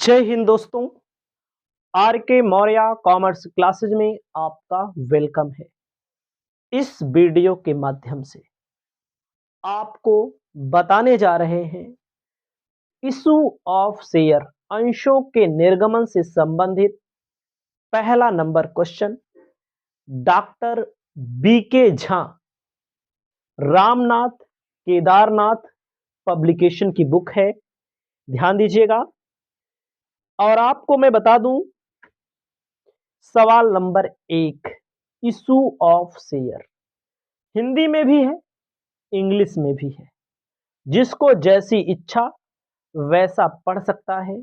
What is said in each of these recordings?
जय हिंद दोस्तों। आर के मौर्य कॉमर्स क्लासेज में आपका वेलकम है। इस वीडियो के माध्यम से आपको बताने जा रहे हैं इशू ऑफ शेयर अंशों के निर्गमन से संबंधित पहला number question. Doctor BK Jha Ramnath Kedarnath publication की बुक है, ध्यान दीजिएगा। और आपको मैं बता दूं, सवाल नंबर 1 इशू ऑफ शेयर हिंदी में भी है, इंग्लिश में भी है। जिसको जैसी इच्छा वैसा पढ़ सकता है।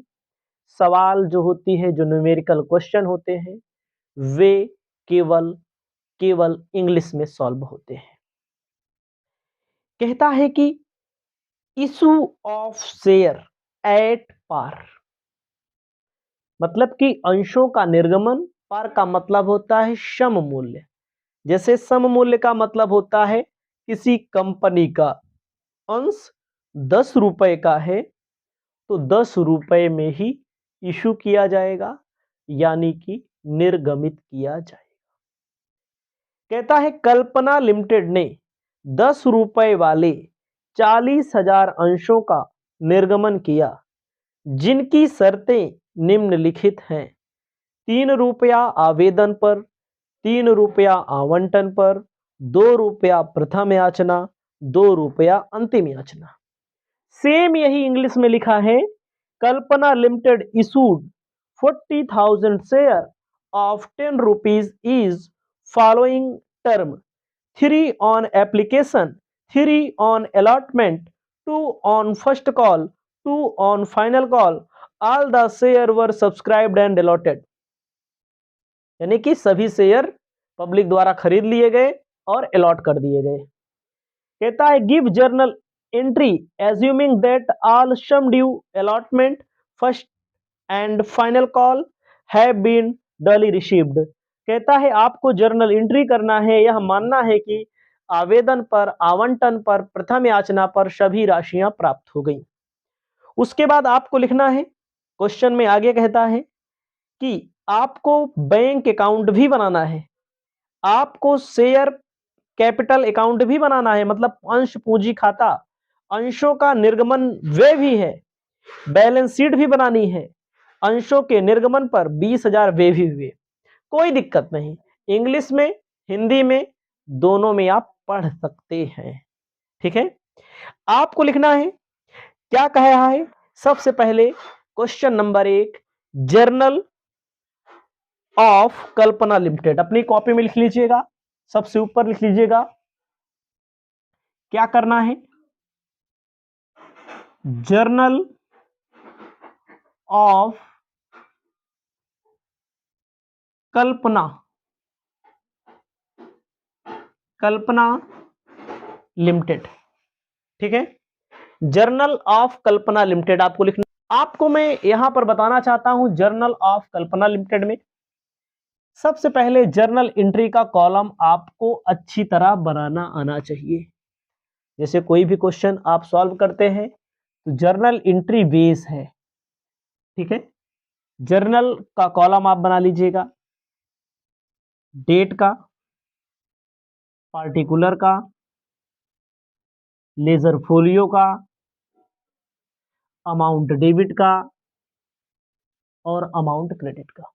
सवाल जो होती है, जो न्यूमेरिकल क्वेश्चन होते हैं, वे केवल केवल इंग्लिश में सॉल्व होते हैं। कहता है कि issue of share at par, मतलब कि अंशों का निर्गमन। पार का मतलब होता है सम मूल्य। जैसे सम मूल्य का मतलब होता है किसी कंपनी का अंश 10 रुपए का है तो 10 रुपए में ही इशू किया जाएगा, यानी कि निर्गमित किया जाएगा। कहता है कल्पना लिमिटेड ने 10 रुपए वाले 40,000 अंशों का निर्गमन किया, जिनकी शर्तें निम्नलिखित हैं। 3 रुपया आवेदन पर, 3 रुपया आवंटन पर, 2 रुपया प्रथम याचना, 2 रुपया अंतिम याचना। सेम यही इंग्लिश में लिखा है। Kalpana limited issued 40,000 share of 10 rupees is following term: 3 on application, 3 on allotment, 2 on first call, 2 on final call. All the share were subscribed and allotted. यानी कि सभी शेयर पब्लिक द्वारा खरीद लिए गए और अलॉट कर दिए गए। कहता है give journal entry assuming that all sum due allotment, first and final call have been duly received. कहता है आपको जर्नल एंट्री करना है, यह मानना है कि आवेदन पर, आवंटन पर, प्रथम याचना पर सभी राशियां प्राप्त हो गई। उसके बाद आपको लिखना है, क्वेश्चन में आगे कहता है कि आपको बैंक अकाउंट भी बनाना है, आपको शेयर कैपिटल अकाउंट भी बनाना है, मतलब अंश पूंजी खाता, अंशों का निर्गमन वे भी है, बैलेंस शीट भी बनानी है। अंशों के निर्गमन पर 20,000 वे भी हुए। कोई दिक्कत नहीं, इंग्लिश में हिंदी में दोनों में आप पढ़ सकते हैं। ठीक है, आपको लिखना है क्या कह रहा है। सबसे पहले question number 1 journal of Kalpana limited अपनी कॉपी में लिख लीजिएगा, सबसे ऊपर लिख लीजिएगा। क्या करना है, जर्नल ऑफ कल्पना लिमिटेड। ठीक है, जर्नल ऑफ कल्पना लिमिटेड आपको लिखना। आपको मैं यहां पर बताना चाहता हूं, जर्नल ऑफ कल्पना लिमिटेड में सबसे पहले जर्नल एंट्री का कॉलम आपको अच्छी तरह बनाना आना चाहिए। जैसे कोई भी क्वेश्चन आप सॉल्व करते हैं तो जर्नल एंट्री बेस है। ठीक है, जर्नल का कॉलम आप बना लीजिएगा, डेट का, पार्टिकुलर का, लेजर फोलियो का, अमाउंट डेबिट का और अमाउंट क्रेडिट का।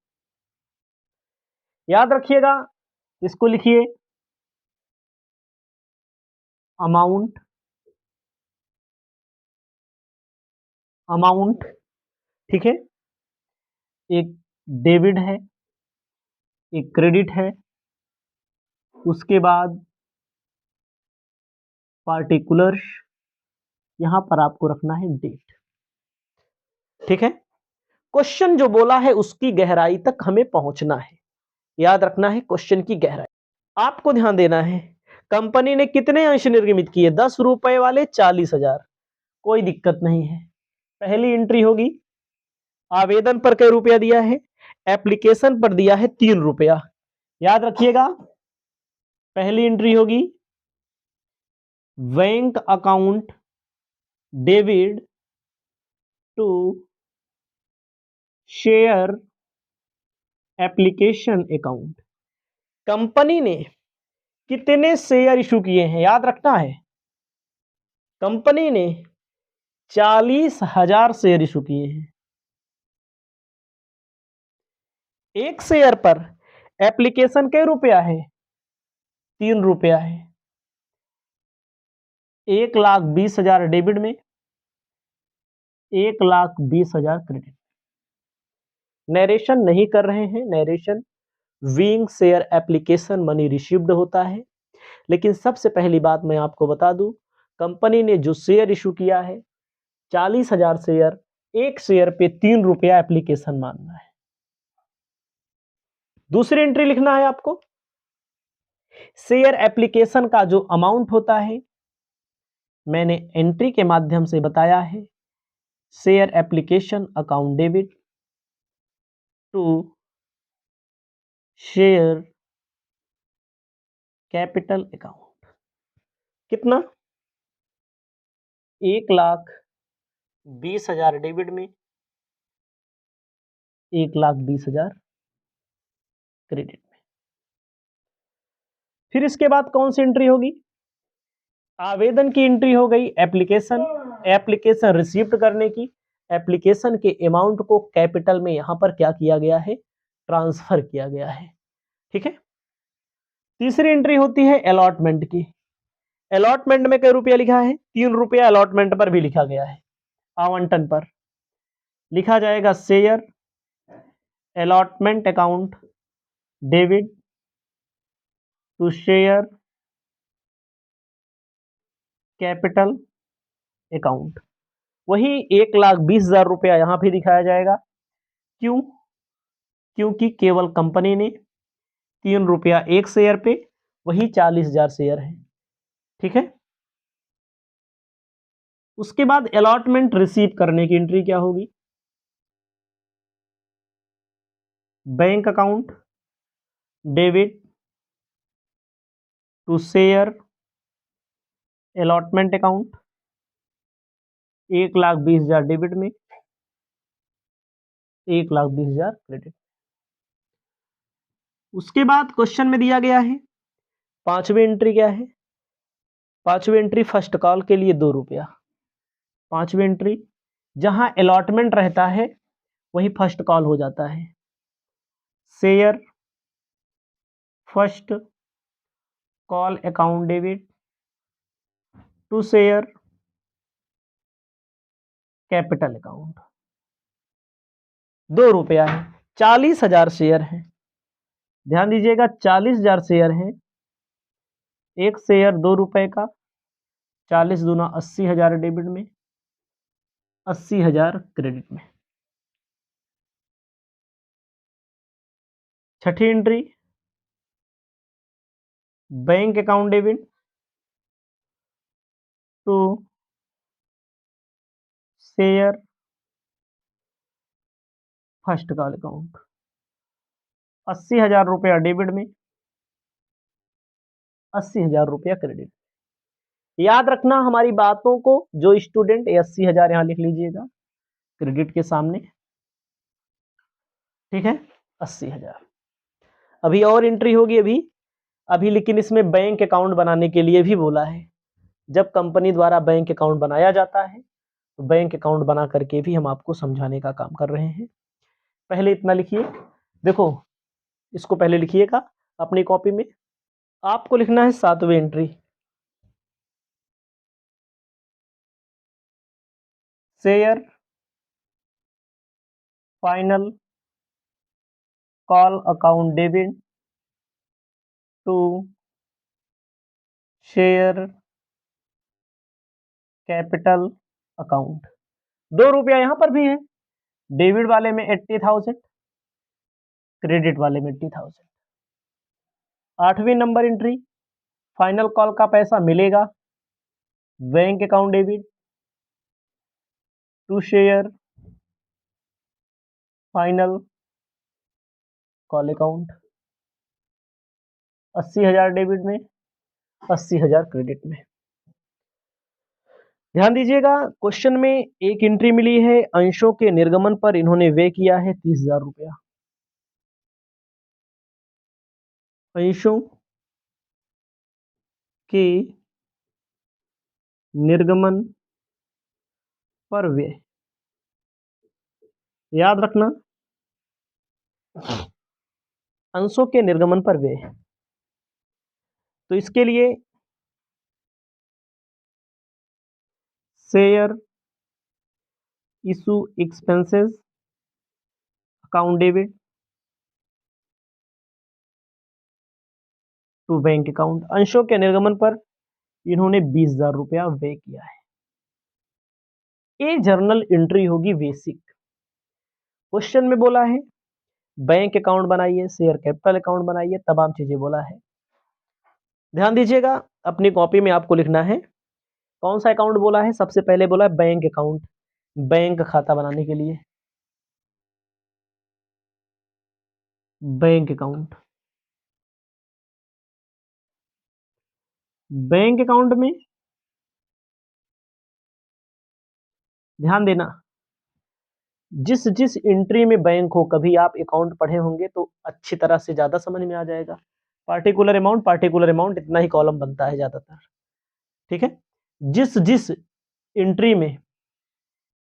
याद रखिएगा, इसको लिखिए अमाउंट अमाउंट। ठीक है, एक डेबिट है, एक क्रेडिट है, उसके बाद पार्टिकुलर्स, यहां पर आपको रखना है डेट। ठीक है, क्वेश्चन जो बोला है उसकी गहराई तक हमें पहुंचना है। याद रखना है क्वेश्चन की गहराई, आपको ध्यान देना है। कंपनी ने कितने अंश निर्गमित किए, 10 रुपए वाले 40,000। कोई दिक्कत नहीं है, पहली एंट्री होगी। आवेदन पर कई रुपया दिया है, एप्लीकेशन पर दिया है 3 रुपया। याद रखिएगा, पहली एंट्री होगी bank account debit to share application account. Company ने कितने शेयर इशू किए हैं याद रखना है। कंपनी ने 40,000 शेयर इशू किए हैं। एक शेयर पर एप्लीकेशन के रुपया है, 3 रुपया है। 1,20,000 डेबिट में, 1,20,000 क्रेडिट। नरेशन नहीं कर रहे हैं, narration wing share application money received होता है। लेकिन सबसे पहली बात मैं आपको बता दूं, कंपनी ने जो शेयर इशू किया है 40,000 शेयर, एक शेयर पे 3 रुपया एप्लीकेशन मानना है। दूसरी एंट्री लिखना है आपको, शेयर एप्लीकेशन का जो अमाउंट होता है मैंने एंट्री के माध्यम से बताया है। Share application account debit to share capital account. कितना? 1,20,000 डेबिट में, 1,20,000 क्रेडिट में। फिर इसके बाद कौन सी एंट्री होगी? आवेदन की एंट्री हो गई। एप्लीकेशन रिसीव्ड करने की, एप्लीकेशन के अमाउंट को कैपिटल में यहां पर क्या किया गया है? ट्रांसफर किया गया है। ठीक है। तीसरी एंट्री होती है अलॉटमेंट की। अलॉटमेंट में कई रुपया लिखा है? 3 रुपया अलॉटमेंट पर भी लिखा गया है। आवंटन पर लिखा जाएगा share allotment account debit to share capital account. वही 1,20,000 रुपया यहां भी दिखाया जाएगा। क्यों? क्योंकि केवल कंपनी ने 3 रुपया एक शेयर पे, वही 40,000 शेयर है। ठीक है। उसके बाद अलॉटमेंट रिसीव करने की एंट्री क्या होगी? Bank account debit to share allotment account, 1,20,000 debit में, 1,20,000 क्रेडिट। उसके बाद क्वेश्चन में दिया गया है पांचवी एंट्री क्या है? पांचवी एंट्री फर्स्ट कॉल के लिए 2 रुपया। पांचवी एंट्री जहां अलॉटमेंट रहता है वही फर्स्ट कॉल हो जाता है। Share first call account debit to share capital account. 2 रुपया है, 40,000 शेयर है। ध्यान दीजिएगा 40,000 शेयर है। एक शेयर 2 रुपए का, 40 दूना 80,000 डेबिट में, 80,000 क्रेडिट में। छठी entry bank account debit to share first call account. 80,000 रुपया डेबिट में, 80,000 रुपया क्रेडिट। याद रखना हमारी बातों को, जो स्टूडेंट 80,000 यहां लिख लीजिएगा क्रेडिट के सामने। ठीक है, 80,000। अभी और एंट्री होगी अभी लेकिन इसमें बैंक अकाउंट बनाने के लिए भी बोला है। जब कंपनी द्वारा बैंक अकाउंट बनाया जाता है तो बैंक अकाउंट बना करके भी हम आपको समझाने का काम कर रहे हैं। पहले इतना लिखिए, देखो इसको पहले लिखिएगा अपनी कॉपी में। आपको लिखना है 7वीं entry, share final call account debit to share capital account. 2 रुपया यहां पर भी है, डेबिट वाले में 80,000, क्रेडिट वाले में 80,000। 8वीं नंबर एंट्री फाइनल कॉल का पैसा मिलेगा bank account debit to share final call account. 80,000 debit में, 80,000 क्रेडिट में। ध्यान दीजिएगा, क्वेश्चन में एक एंट्री मिली है, अंशों के निर्गमन पर इन्होंने व्यय किया है 30,000 रुपया। अंशों के निर्गमन पर व्यय, याद रखना, अंशों के निर्गमन पर व्यय। तो इसके लिए share issue expenses account debit to bank account, अंशों के निर्गमन पर इन्होंने 20,000 रुपया व्यय किया है। ये जर्नल एंट्री होगी बेसिक। क्वेश्चन में बोला है बैंक अकाउंट बनाइए, शेयर कैपिटल अकाउंट बनाइए, तमाम चीजें बोला है। ध्यान दीजिएगा, अपनी कॉपी में आपको लिखना है कौन सा अकाउंट बोला है। सबसे पहले बोला है बैंक अकाउंट, बैंक खाता बनाने के लिए बैंक अकाउंट। बैंक अकाउंट में ध्यान देना, जिस जिस एंट्री में बैंक हो, कभी आप अकाउंट पढ़े होंगे तो अच्छी तरह से ज्यादा समझ में आ जाएगा। पार्टिकुलर अमाउंट इतना ही कॉलम बनता है ज्यादातर, ठीक है। जिस जिस एंट्री में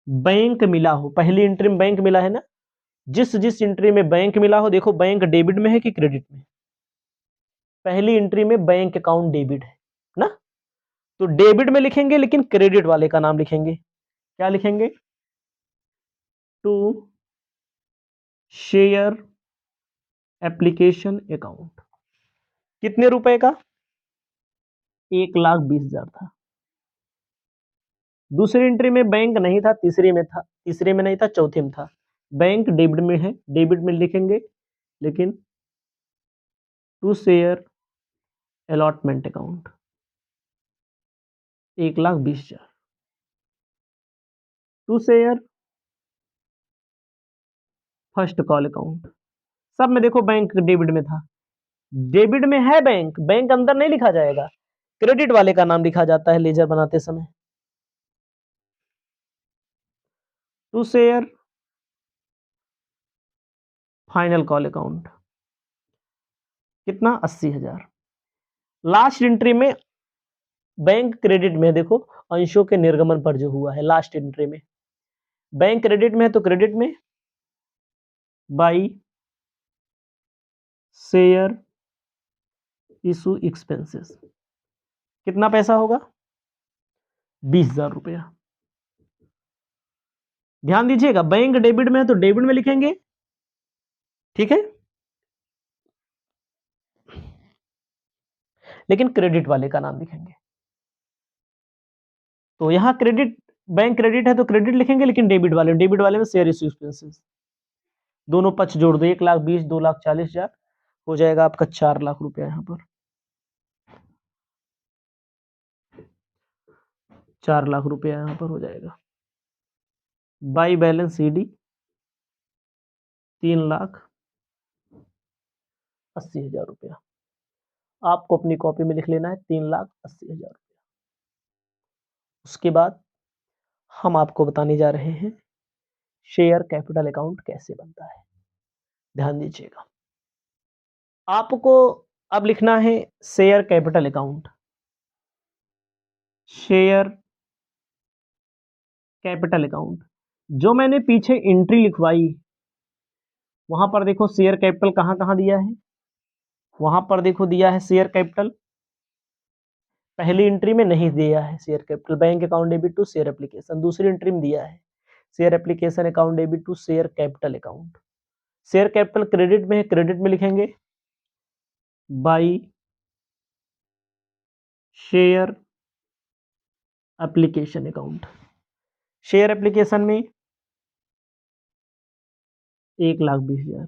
बैंक मिला हो, पहली एंट्री में बैंक मिला है ना, जिस जिस एंट्री में बैंक मिला हो, देखो बैंक डेबिट में है कि क्रेडिट में, पहली एंट्री में बैंक अकाउंट डेबिट है ना, तो डेबिट में लिखेंगे लेकिन क्रेडिट वाले का नाम लिखेंगे। क्या लिखेंगे? To share application account. कितने रुपए का? 1,20,000 था। दूसरी एंट्री में बैंक नहीं था, तीसरी में था, तीसरी में नहीं था, चौथी में था। बैंक डेबिट में है, डेबिट में लिखेंगे, लेकिन to share allotment account 1,20,000। To share first call account, सब में देखो बैंक डेबिट में था, डेबिट में है बैंक, बैंक अंदर नहीं लिखा जाएगा, क्रेडिट वाले का नाम लिखा जाता है लेजर बनाते समय। To share final call account, कितना? 80,000। लास्ट एंट्री में बैंक क्रेडिट में, देखो अंशों के निर्गमन पर जो हुआ है लास्ट एंट्री में, बैंक क्रेडिट में है तो क्रेडिट में बाई शेयर इशू एक्सपेंसेस, कितना पैसा होगा? 20,000 रुपया। ध्यान दीजिएगा, बैंक डेबिट में है तो डेबिट में लिखेंगे, ठीक है, लेकिन क्रेडिट वाले का नाम लिखेंगे। तो यहां क्रेडिट, बैंक क्रेडिट है तो क्रेडिट लिखेंगे, लेकिन डेबिट वाले में शेयर इशू एक्सपेंसेस, दोनों पक्ष जोड़ दो, 1,20,000 2,40,000 हो जाएगा आपका 4 लाख रुपया। यहां पर 4 लाख रुपया यहां पर हो जाएगा। बाई बैलेंस सीडी 3,80,000 रुपया। आपको अपनी कॉपी में लिख लेना है 3,80,000 रुपया। उसके बाद हम आपको बताने जा रहे हैं शेयर कैपिटल अकाउंट कैसे बनता है। ध्यान दीजिएगा, आपको अब लिखना है share capital account, share capital account. जो मैंने पीछे एंट्री लिखवाई, वहां पर देखो शेयर कैपिटल कहां कहां दिया है, वहां पर देखो दिया है शेयर कैपिटल, पहली एंट्री में नहीं दिया है share capital, bank account debit to share application. दूसरी एंट्री में दिया है share application account debit to share capital account. Share capital credit में है, क्रेडिट में लिखेंगे by share application account. Share application में 1,20,000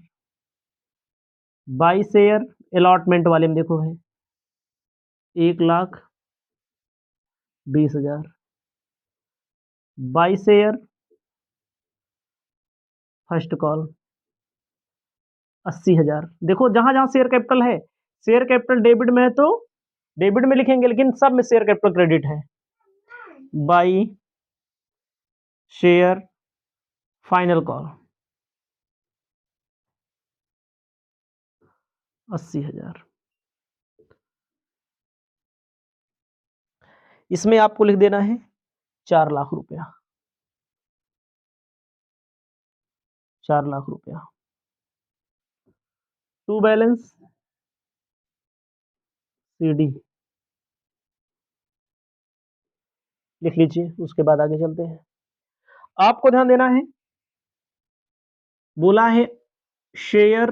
बाई शेयर अलॉटमेंट वाले में देखो है 1,20,000 बाई शेयर फर्स्ट कॉल 80,000। देखो जहां जहां शेयर कैपिटल है, शेयर कैपिटल डेबिट में है तो डेबिट में लिखेंगे, लेकिन सब में शेयर कैपिटल क्रेडिट है। By share final call 80,000। इसमें आपको लिख देना है 4 लाख रुपया, 4 लाख रुपया। टू बैलेंस सीडी लिख लीजिए, उसके बाद आगे चलते हैं। आपको ध्यान देना है, बोला है शेयर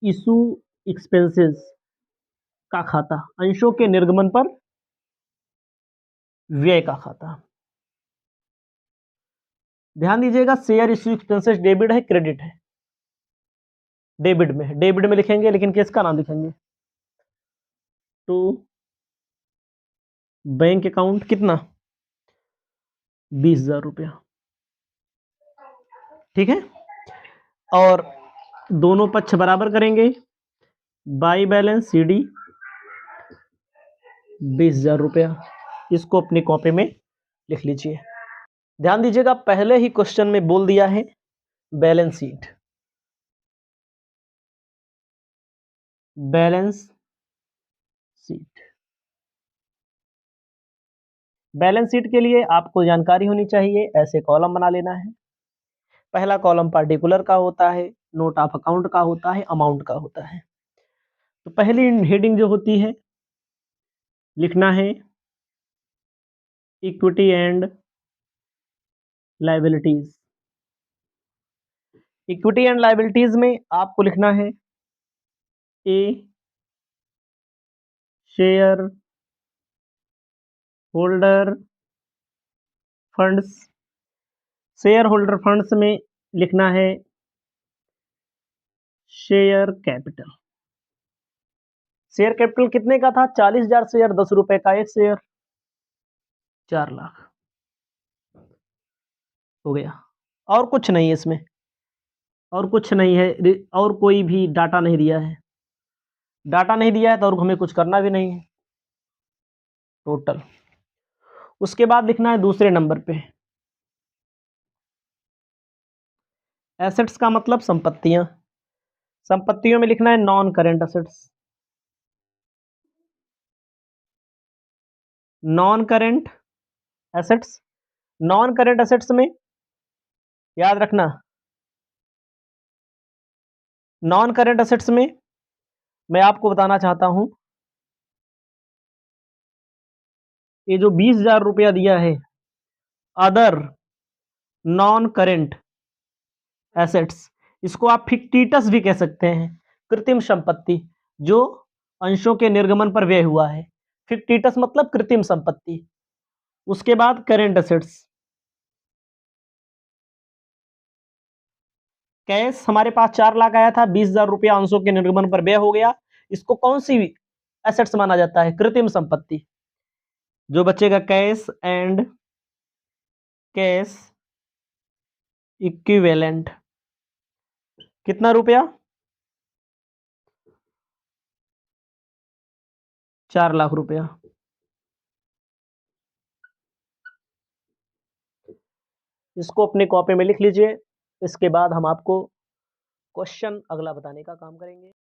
इशू एक्सपेंसेस का खाता, अंशों के निर्गमन पर व्यय का खाता। ध्यान दीजिएगा, शेयर इशू एक्सपेंसेस डेबिट है क्रेडिट है? डेबिट में लिखेंगे, लेकिन किसका नाम लिखेंगे? टू बैंक अकाउंट कितना? 20,000 रुपया, ठीक है। और दोनों पक्ष बराबर करेंगे, बाई बैलेंस सीडी 20,000 रुपया। इसको अपनी कॉपी में लिख लीजिए। ध्यान दीजिएगा, पहले ही क्वेश्चन में बोल दिया है balance sheet. Balance sheet, balance sheet के लिए आपको जानकारी होनी चाहिए, ऐसे कॉलम बना लेना है। पहला कॉलम पार्टिकुलर का होता है, नोट ऑफ अकाउंट का होता है, अमाउंट का होता है। तो पहली हेडिंग जो होती है, लिखना है equity and liabilities. Equity and liabilities में आपको लिखना है a share holder funds. Share holder funds में लिखना है शेयर कैपिटल। शेयर कैपिटल कितने का था? 40,000 शेयर, 10 रुपए का एक शेयर, 4 लाख हो गया। और कुछ नहीं है इसमें, और कुछ नहीं है, और कोई भी डाटा नहीं दिया है। डाटा नहीं दिया है तो और हमें कुछ करना भी नहीं है। टोटल, उसके बाद लिखना है दूसरे नंबर पे, एसेट्स का मतलब संपत्तियां। संपत्तियों में लिखना है non current assets. Non current assets, non current assets में याद रखना, नॉन करेंट एसेट्स में मैं आपको बताना चाहता हूं, ये जो 20,000 रुपया दिया है, अदर नॉन करेंट एसेट्स, इसको आप फिक्टिटस भी कह सकते हैं, कृत्रिम संपत्ति जो अंशों के निर्गमन पर व्यय हुआ है। फिक्टिटस मतलब कृत्रिम संपत्ति। उसके बाद करेंट एसेट्स, कैश हमारे पास 4 लाख आया था, 20,000 रुपया अंशों के निर्गमन पर व्यय हो गया, इसको कौन सी एसेट्स माना जाता है? कृत्रिम संपत्ति। जो बचेगा कैश एंड कैश इक्विवेलेंट, कितना रुपया? 4 लाख रुपया। इसको अपनी कॉपी में लिख लीजिए। इसके बाद हम आपको क्वेश्चन अगला बताने का काम करेंगे।